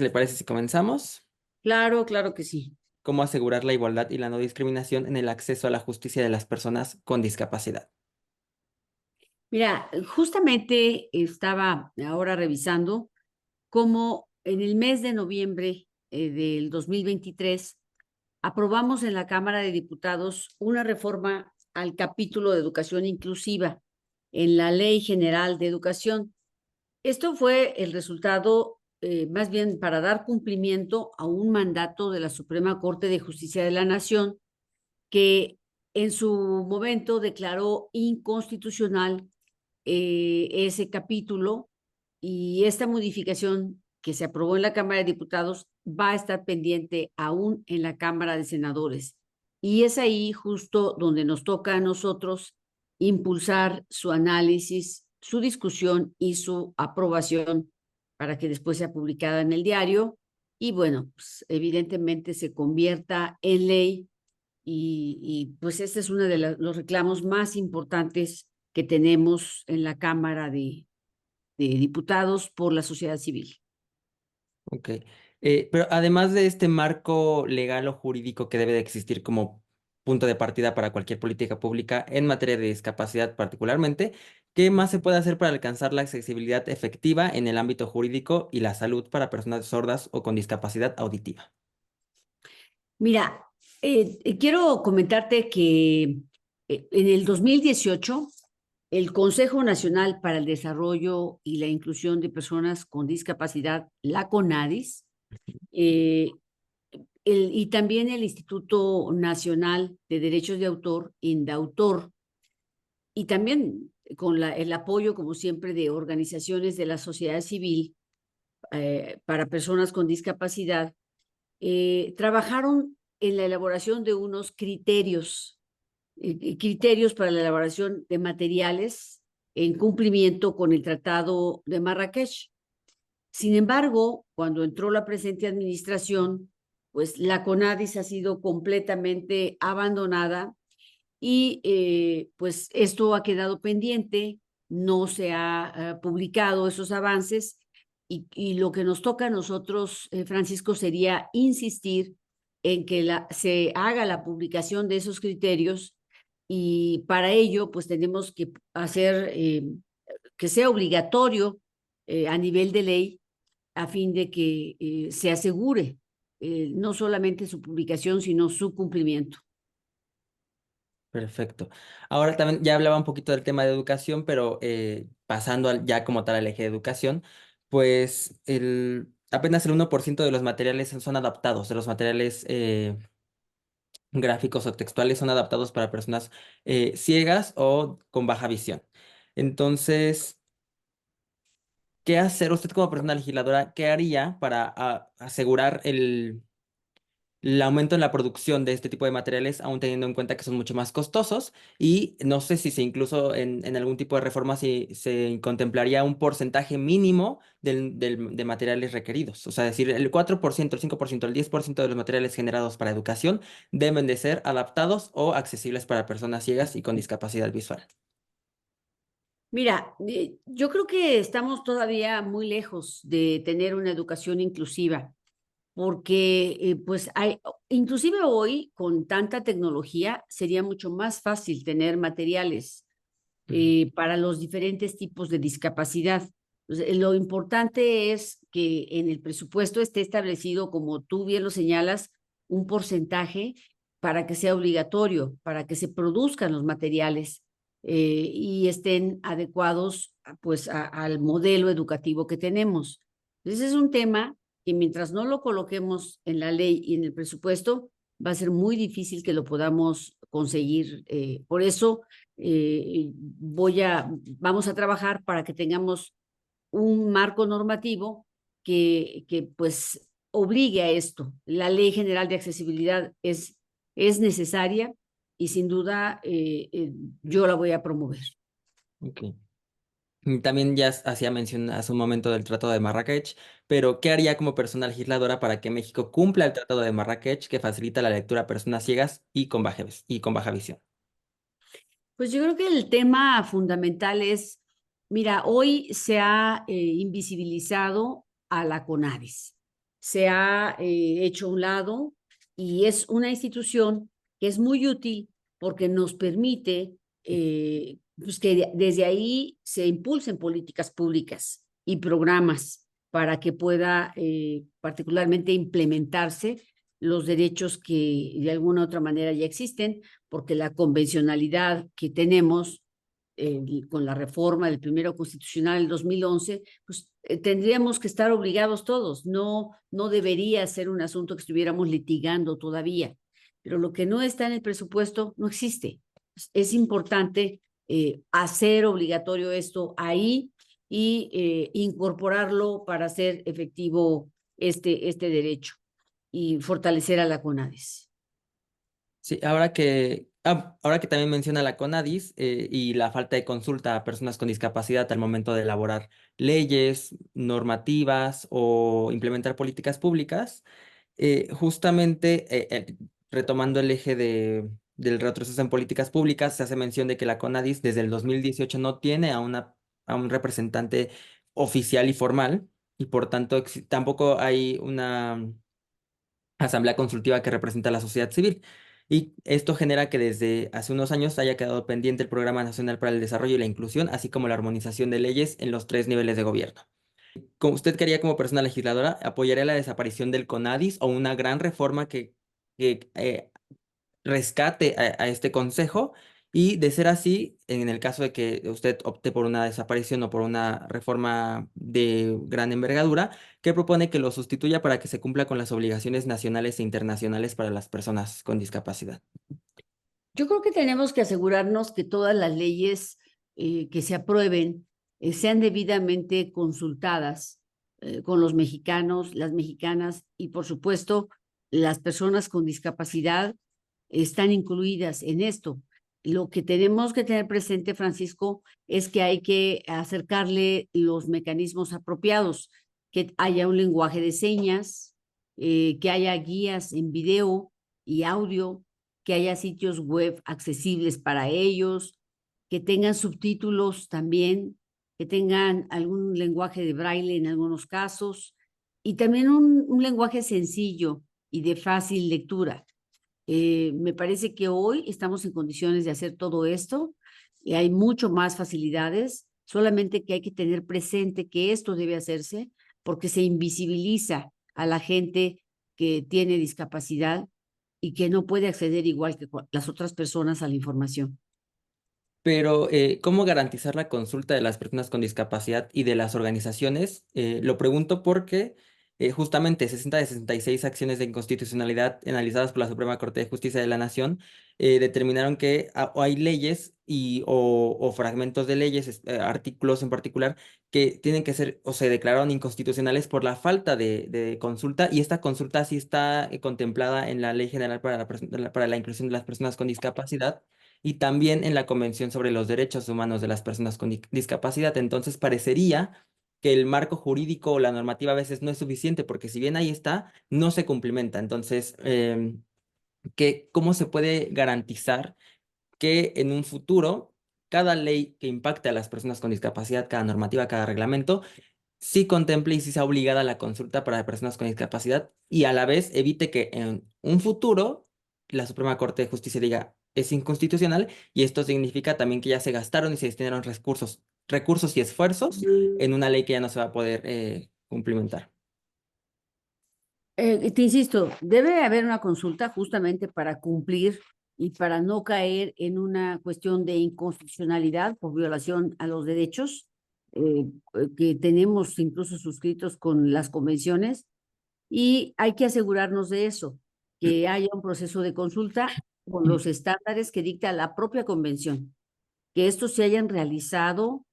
¿Le parece si comenzamos? Claro, claro que sí. ¿Cómo asegurar la igualdad y la no discriminación en el acceso a la justicia de las personas con discapacidad? Mira, justamente estaba ahora revisando cómo en el mes de noviembre del 2023 aprobamos en la Cámara de Diputados una reforma al capítulo de educación inclusiva en la Ley General de Educación. Esto fue el resultado, más bien para dar cumplimiento a un mandato de la Suprema Corte de Justicia de la Nación que en su momento declaró inconstitucional ese capítulo, y esta modificación que se aprobó en la Cámara de Diputados va a estar pendiente aún en la Cámara de Senadores. Y es ahí justo donde nos toca a nosotros impulsar su análisis, su discusión y su aprobación para que después sea publicada en el diario y bueno, pues, evidentemente se convierta en ley pues este es uno de los reclamos más importantes que tenemos en la Cámara de Diputados por la sociedad civil. Ok. Pero además de este marco legal o jurídico que debe de existir como punto de partida para cualquier política pública en materia de discapacidad particularmente, ¿qué más se puede hacer para alcanzar la accesibilidad efectiva en el ámbito jurídico y la salud para personas sordas o con discapacidad auditiva? Mira, quiero comentarte que en el 2018 el Consejo Nacional para el Desarrollo y la Inclusión de Personas con Discapacidad, la CONADIS, eh, y también el Instituto Nacional de Derechos de Autor, INDAUTOR, y también con el apoyo, como siempre, de organizaciones de la sociedad civil para personas con discapacidad, trabajaron en la elaboración de unos criterios para la elaboración de materiales en cumplimiento con el Tratado de Marrakech. Sin embargo, cuando entró la presente administración, pues la CONADIS ha sido completamente abandonada y pues esto ha quedado pendiente, no se ha publicado esos avances y lo que nos toca a nosotros, Francisco, sería insistir en que se haga la publicación de esos criterios y para ello pues tenemos que hacer que sea obligatorio a nivel de ley a fin de que se asegure no solamente su publicación, sino su cumplimiento. Perfecto. Ahora también ya hablaba un poquito del tema de educación, pero pasando ya como tal al eje de educación, pues apenas el 1% de los materiales son adaptados, de los materiales gráficos o textuales son adaptados para personas ciegas o con baja visión. Entonces, ¿qué hacer usted como persona legisladora? ¿Qué haría para asegurar el aumento en la producción de este tipo de materiales, aún teniendo en cuenta que son mucho más costosos? Y no sé si se incluso en algún tipo de reforma si se contemplaría un porcentaje mínimo de materiales requeridos. O sea, decir, el 4%, el 5%, el 10% de los materiales generados para educación deben de ser adaptados o accesibles para personas ciegas y con discapacidad visual. Mira, yo creo que estamos todavía muy lejos de tener una educación inclusiva, porque pues inclusive hoy con tanta tecnología sería mucho más fácil tener materiales Ujú. para los diferentes tipos de discapacidad. Entonces, lo importante es que en el presupuesto esté establecido, como tú bien lo señalas, un porcentaje para que sea obligatorio, para que se produzcan los materiales y estén adecuados pues al modelo educativo que tenemos. Entonces es un tema que mientras no lo coloquemos en la ley y en el presupuesto, va a ser muy difícil que lo podamos conseguir. Por eso vamos a trabajar para que tengamos un marco normativo que pues obligue a esto. La Ley General de Accesibilidad es necesaria y sin duda yo la voy a promover. Ok. Y también ya hacía mención hace un momento del Tratado de Marrakech, pero ¿qué haría como persona legisladora para que México cumpla el Tratado de Marrakech que facilita la lectura a personas ciegas y con baja visión? Pues yo creo que el tema fundamental es, mira, hoy se ha invisibilizado a la CONADIS. se ha hecho a un lado y es una institución que es muy útil porque nos permite pues que desde ahí se impulsen políticas públicas y programas para que pueda particularmente implementarse los derechos que de alguna u otra manera ya existen, porque la convencionalidad que tenemos con la reforma del primero constitucional del 2011, pues tendríamos que estar obligados todos. No, no debería ser un asunto que estuviéramos litigando todavía. Pero lo que no está en el presupuesto no existe. Es importante hacer obligatorio esto ahí y incorporarlo para hacer efectivo este derecho y fortalecer a la CONADES. Sí, ahora que también menciona la CONADIS y la falta de consulta a personas con discapacidad al momento de elaborar leyes, normativas o implementar políticas públicas, justamente retomando el eje del retroceso en políticas públicas, se hace mención de que la CONADIS desde el 2018 no tiene a un representante oficial y formal y por tanto tampoco hay una asamblea consultiva que representa a la sociedad civil. Y esto genera que desde hace unos años haya quedado pendiente el Programa Nacional para el Desarrollo y la Inclusión, así como la armonización de leyes en los tres niveles de gobierno. Como usted quería como persona legisladora, ¿apoyaría la desaparición del CONADIS o una gran reforma que rescate a este consejo? Y de ser así, en el caso de que usted opte por una desaparición o por una reforma de gran envergadura, ¿qué propone que lo sustituya para que se cumpla con las obligaciones nacionales e internacionales para las personas con discapacidad? Yo creo que tenemos que asegurarnos que todas las leyes que se aprueben sean debidamente consultadas con los mexicanos, las mexicanas y, por supuesto, las personas con discapacidad están incluidas en esto. Lo que tenemos que tener presente, Francisco, es que hay que acercarle los mecanismos apropiados, que haya un lenguaje de señas, que haya guías en video y audio, que haya sitios web accesibles para ellos, que tengan subtítulos también, que tengan algún lenguaje de braille en algunos casos y también un lenguaje sencillo y de fácil lectura. Me parece que hoy estamos en condiciones de hacer todo esto y hay mucho más facilidades, solamente que hay que tener presente que esto debe hacerse porque se invisibiliza a la gente que tiene discapacidad y que no puede acceder igual que las otras personas a la información. Pero, ¿cómo garantizar la consulta de las personas con discapacidad y de las organizaciones? Lo pregunto porque justamente 60 de 66 acciones de inconstitucionalidad analizadas por la Suprema Corte de Justicia de la Nación determinaron que o hay leyes o fragmentos de leyes, artículos en particular, que tienen que ser o se declararon inconstitucionales por la falta de consulta, y esta consulta sí está contemplada en la Ley General para para la Inclusión de las Personas con Discapacidad y también en la Convención sobre los Derechos Humanos de las Personas con Discapacidad. Entonces, parecería que el marco jurídico o la normativa a veces no es suficiente, porque si bien ahí está, no se cumplimenta. Entonces, ¿cómo se puede garantizar que en un futuro cada ley que impacte a las personas con discapacidad, cada normativa, cada reglamento, sí contemple y sí sea obligada a la consulta para personas con discapacidad y a la vez evite que en un futuro la Suprema Corte de Justicia diga es inconstitucional, y esto significa también que ya se gastaron y se destinaron recursos y esfuerzos en una ley que ya no se va a poder cumplimentar? Te insisto, debe haber una consulta justamente para cumplir y para no caer en una cuestión de inconstitucionalidad por violación a los derechos que tenemos incluso suscritos con las convenciones y hay que asegurarnos de eso, que haya un proceso de consulta con los estándares que dicta la propia convención, que estos se hayan realizado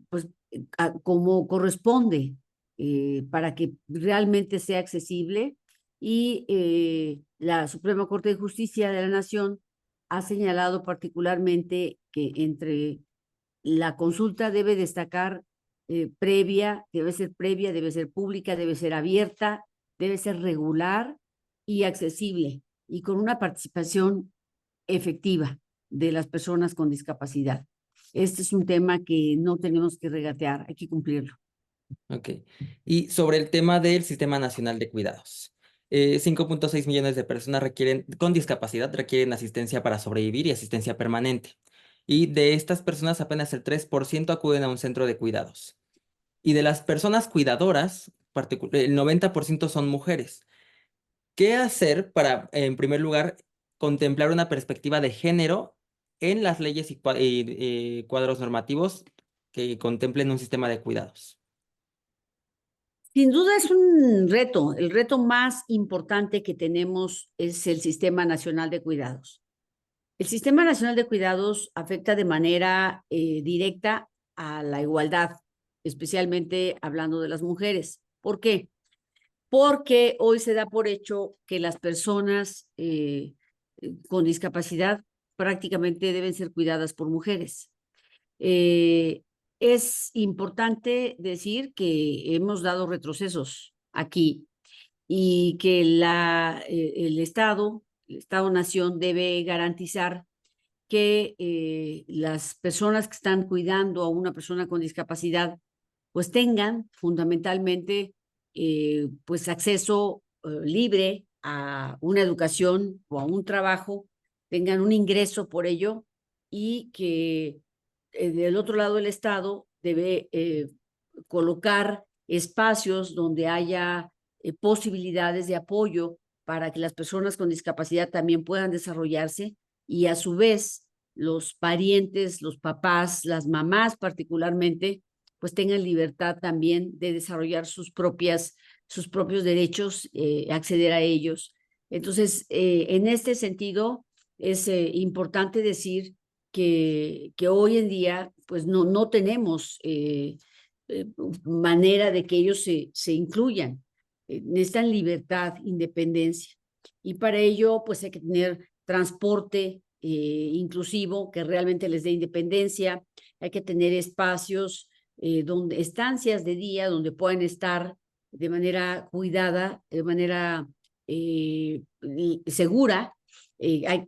pues como corresponde para que realmente sea accesible y la Suprema Corte de Justicia de la Nación ha señalado particularmente que entre la consulta debe destacar previa, debe ser pública, debe ser abierta, debe ser regular y accesible y con una participación efectiva de las personas con discapacidad. Este es un tema que no tenemos que regatear, hay que cumplirlo. Ok. Y sobre el tema del Sistema Nacional de Cuidados. 5,6 millones de personas con discapacidad requieren asistencia para sobrevivir y asistencia permanente. Y de estas personas apenas el 3% acuden a un centro de cuidados. Y de las personas cuidadoras, el 90% son mujeres. ¿Qué hacer para, en primer lugar, contemplar una perspectiva de género en las leyes y cuadros normativos que contemplen un sistema de cuidados? Sin duda es un reto. El reto más importante que tenemos es el Sistema Nacional de Cuidados. El Sistema Nacional de Cuidados afecta de manera directa a la igualdad, especialmente hablando de las mujeres. ¿Por qué? Porque hoy se da por hecho que las personas con discapacidad prácticamente deben ser cuidadas por mujeres. Eh, es importante decir que hemos dado retrocesos aquí y que el Estado-Nación debe garantizar que las personas que están cuidando a una persona con discapacidad pues tengan fundamentalmente pues acceso libre a una educación o a un trabajo, tengan un ingreso por ello y que del otro lado el Estado debe colocar espacios donde haya posibilidades de apoyo para que las personas con discapacidad también puedan desarrollarse y a su vez los parientes, los papás, las mamás particularmente, pues tengan libertad también de desarrollar sus propios derechos, acceder a ellos. Entonces, en este sentido, es importante decir que hoy en día, pues no tenemos manera de que ellos se incluyan. Necesitan libertad, independencia. Y para ello, pues hay que tener transporte inclusivo que realmente les dé independencia. Hay que tener espacios, estancias de día donde puedan estar de manera cuidada, de manera segura.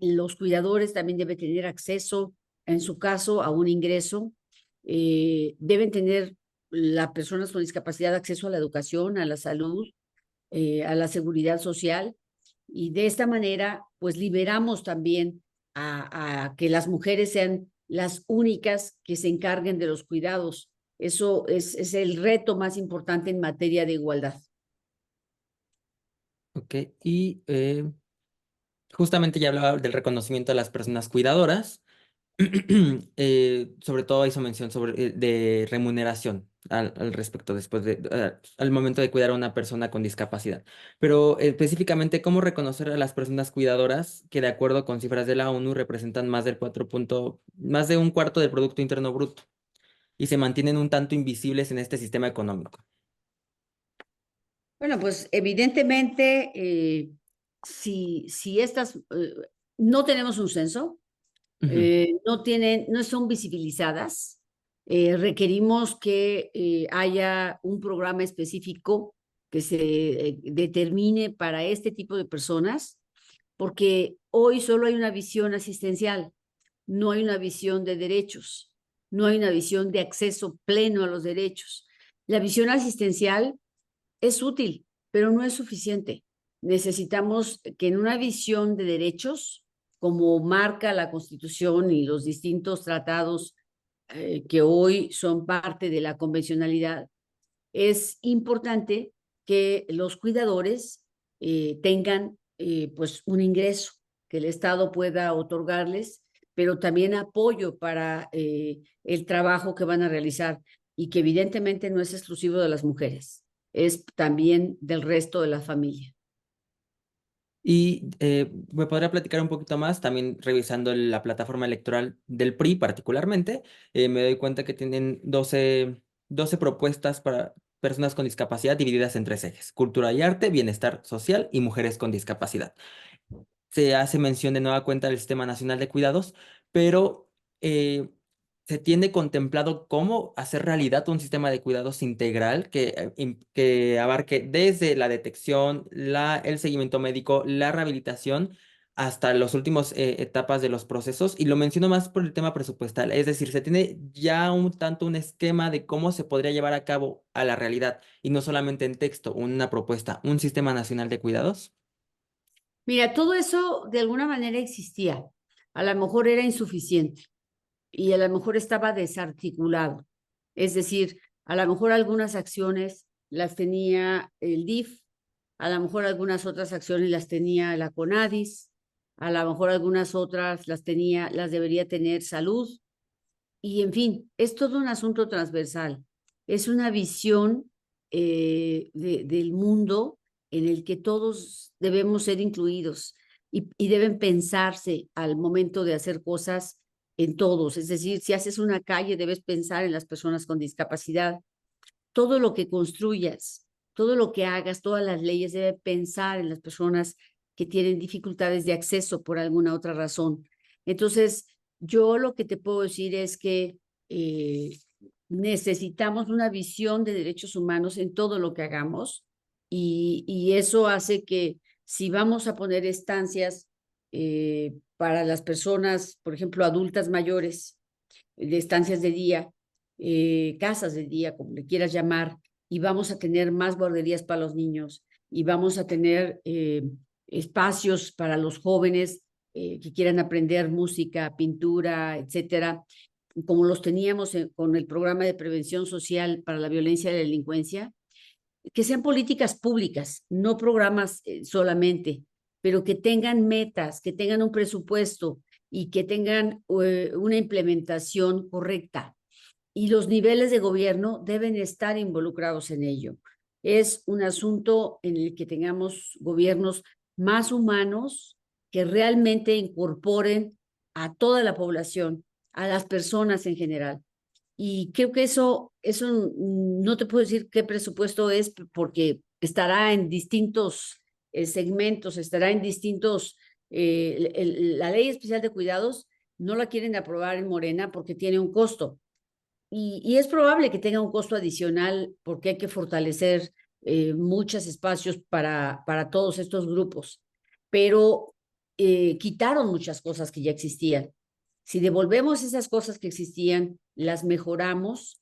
Los cuidadores también deben tener acceso, en su caso, a un ingreso. Deben tener las personas con discapacidad acceso a la educación, a la salud, a la seguridad social y de esta manera pues liberamos también a que las mujeres sean las únicas que se encarguen de los cuidados. Eso es el reto más importante en materia de igualdad. Ok. Y justamente ya hablaba del reconocimiento a las personas cuidadoras. Sobre todo hizo mención de remuneración al respecto al momento de cuidar a una persona con discapacidad. Pero específicamente, ¿cómo reconocer a las personas cuidadoras que de acuerdo con cifras de la ONU representan más de un cuarto del Producto Interno Bruto y se mantienen un tanto invisibles en este sistema económico? Bueno, pues evidentemente, si estas, no tenemos un censo, Ujú. no son visibilizadas. Requerimos que haya un programa específico que se determine para este tipo de personas, porque hoy solo hay una visión asistencial, no hay una visión de derechos, no hay una visión de acceso pleno a los derechos. La visión asistencial es útil, pero no es suficiente. Necesitamos que en una visión de derechos, como marca la Constitución y los distintos tratados que hoy son parte de la convencionalidad, es importante que los cuidadores tengan pues un ingreso que el Estado pueda otorgarles, pero también apoyo para el trabajo que van a realizar y que evidentemente no es exclusivo de las mujeres, es también del resto de la familia. Y me podría platicar un poquito más, también revisando la plataforma electoral del PRI particularmente, me doy cuenta que tienen doce propuestas para personas con discapacidad divididas en tres ejes: cultura y arte, bienestar social y mujeres con discapacidad. Se hace mención de nueva cuenta del Sistema Nacional de Cuidados, pero eh, se tiene contemplado cómo hacer realidad un sistema de cuidados integral que abarque desde la detección, el seguimiento médico, la rehabilitación, hasta las últimas etapas de los procesos, y lo menciono más por el tema presupuestal, es decir, se tiene ya un tanto un esquema de cómo se podría llevar a cabo a la realidad, y no solamente en texto, una propuesta, un sistema nacional de cuidados. Mira, todo eso de alguna manera existía. A lo mejor era insuficiente y a lo mejor estaba desarticulado. Es decir, a lo mejor algunas acciones las tenía el DIF, a lo mejor algunas otras acciones las tenía la CONADIS, a lo mejor algunas otras las debería tener salud, y en fin, es todo un asunto transversal. Es una visión del mundo en el que todos debemos ser incluidos y deben pensarse al momento de hacer cosas en todos. Es decir, si haces una calle, debes pensar en las personas con discapacidad. Todo lo que construyas, todo lo que hagas, todas las leyes, debe pensar en las personas que tienen dificultades de acceso por alguna otra razón. Entonces, yo lo que te puedo decir es que eh, necesitamos una visión de derechos humanos en todo lo que hagamos, y eso hace que si vamos a poner estancias para las personas, por ejemplo, adultas mayores, de estancias de día, casas de día, como le quieras llamar, y vamos a tener más guarderías para los niños, y vamos a tener espacios para los jóvenes que quieran aprender música, pintura, etcétera, como los teníamos con el programa de prevención social para la violencia y la delincuencia, que sean políticas públicas, no programas solamente, pero que tengan metas, que tengan un presupuesto y que tengan una implementación correcta. Y los niveles de gobierno deben estar involucrados en ello. Es un asunto en el que tengamos gobiernos más humanos que realmente incorporen a toda la población, a las personas en general. Y creo que eso no te puedo decir qué presupuesto es porque estará en distintos segmentos, estará en distintos, la ley especial de cuidados no la quieren aprobar en Morena porque tiene un costo. Y es probable que tenga un costo adicional porque hay que fortalecer muchos espacios para todos estos grupos. Pero quitaron muchas cosas que ya existían. Si devolvemos esas cosas que existían, las mejoramos,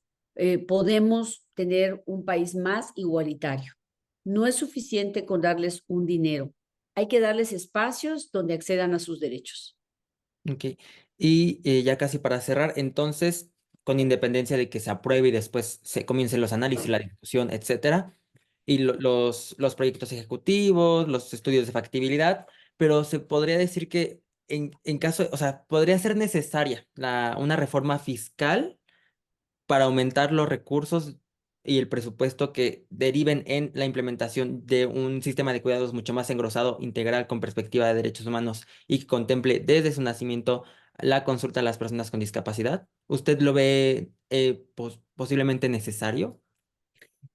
podemos tener un país más igualitario. No es suficiente con darles un dinero. Hay que darles espacios donde accedan a sus derechos. Ok. Y ya casi para cerrar, entonces, con independencia de que se apruebe y después se comiencen los análisis, la discusión, etcétera, y los proyectos ejecutivos, los estudios de factibilidad, pero se podría decir que en caso, o sea, podría ser necesaria una reforma fiscal para aumentar los recursos y el presupuesto que deriven en la implementación de un sistema de cuidados mucho más engrosado, integral, con perspectiva de derechos humanos y que contemple desde su nacimiento la consulta a las personas con discapacidad. ¿Usted lo ve posiblemente necesario?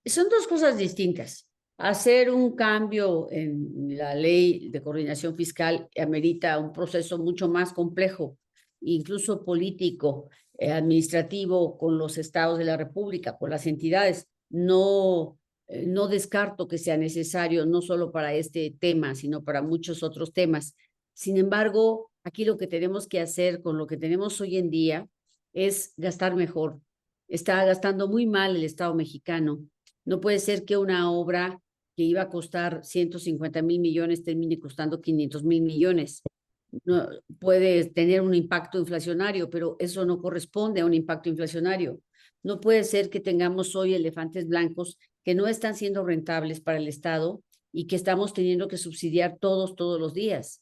Son dos cosas distintas. Hacer un cambio en la ley de coordinación fiscal amerita un proceso mucho más complejo, incluso político, administrativo, con los estados de la República, con las entidades. No descarto que sea necesario, no solo para este tema, sino para muchos otros temas. Sin embargo, aquí lo que tenemos que hacer con lo que tenemos hoy en día es gastar mejor. Está gastando muy mal el Estado mexicano. No puede ser que una obra que iba a costar 150,000 millones termine costando 500,000 millones. No, puede tener un impacto inflacionario, pero eso no corresponde a un impacto inflacionario. No puede ser que tengamos hoy elefantes blancos que no están siendo rentables para el Estado y que estamos teniendo que subsidiar todos los días.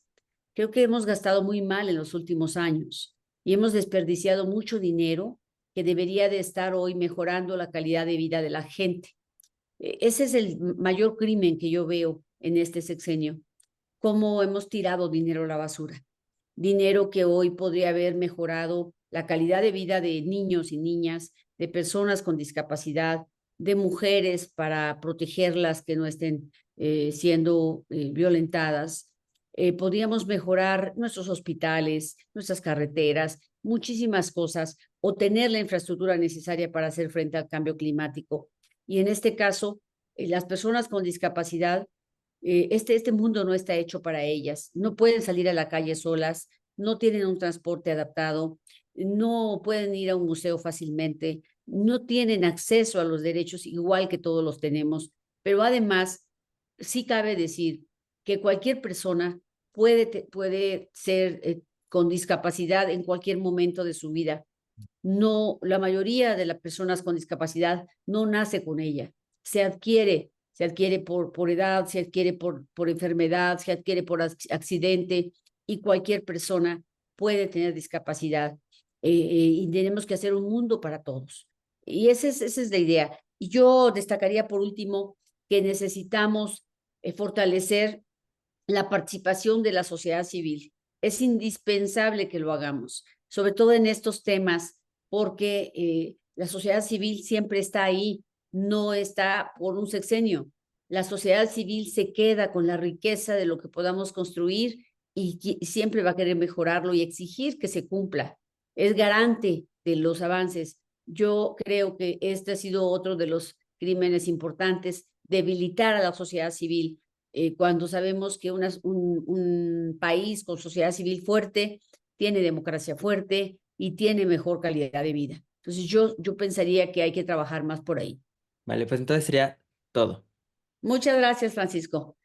Creo que hemos gastado muy mal en los últimos años y hemos desperdiciado mucho dinero que debería de estar hoy mejorando la calidad de vida de la gente. Ese es el mayor crimen que yo veo en este sexenio, cómo hemos tirado dinero a la basura, dinero que hoy podría haber mejorado la calidad de vida de niños y niñas, de personas con discapacidad, de mujeres para protegerlas que no estén siendo violentadas. Podríamos mejorar nuestros hospitales, nuestras carreteras, muchísimas cosas, o tener la infraestructura necesaria para hacer frente al cambio climático. Y en este caso, las personas con discapacidad este mundo no está hecho para ellas, no pueden salir a la calle solas, no tienen un transporte adaptado, no pueden ir a un museo fácilmente, no tienen acceso a los derechos igual que todos los tenemos, pero además sí cabe decir que cualquier persona puede ser con discapacidad en cualquier momento de su vida. No, la mayoría de las personas con discapacidad no nace con ella, se adquiere por edad, se adquiere por enfermedad, se adquiere por accidente y cualquier persona puede tener discapacidad y tenemos que hacer un mundo para todos. Y esa es la idea. Y yo destacaría por último que necesitamos fortalecer la participación de la sociedad civil. Es indispensable que lo hagamos, sobre todo en estos temas, porque la sociedad civil siempre está ahí, no está por un sexenio. La sociedad civil se queda con la riqueza de lo que podamos construir y siempre va a querer mejorarlo y exigir que se cumpla. Es garante de los avances. Yo creo que este ha sido otro de los crímenes importantes, debilitar a la sociedad civil cuando sabemos que un país con sociedad civil fuerte tiene democracia fuerte y tiene mejor calidad de vida. Entonces yo pensaría que hay que trabajar más por ahí. Vale, pues entonces sería todo. Muchas gracias, Francisco.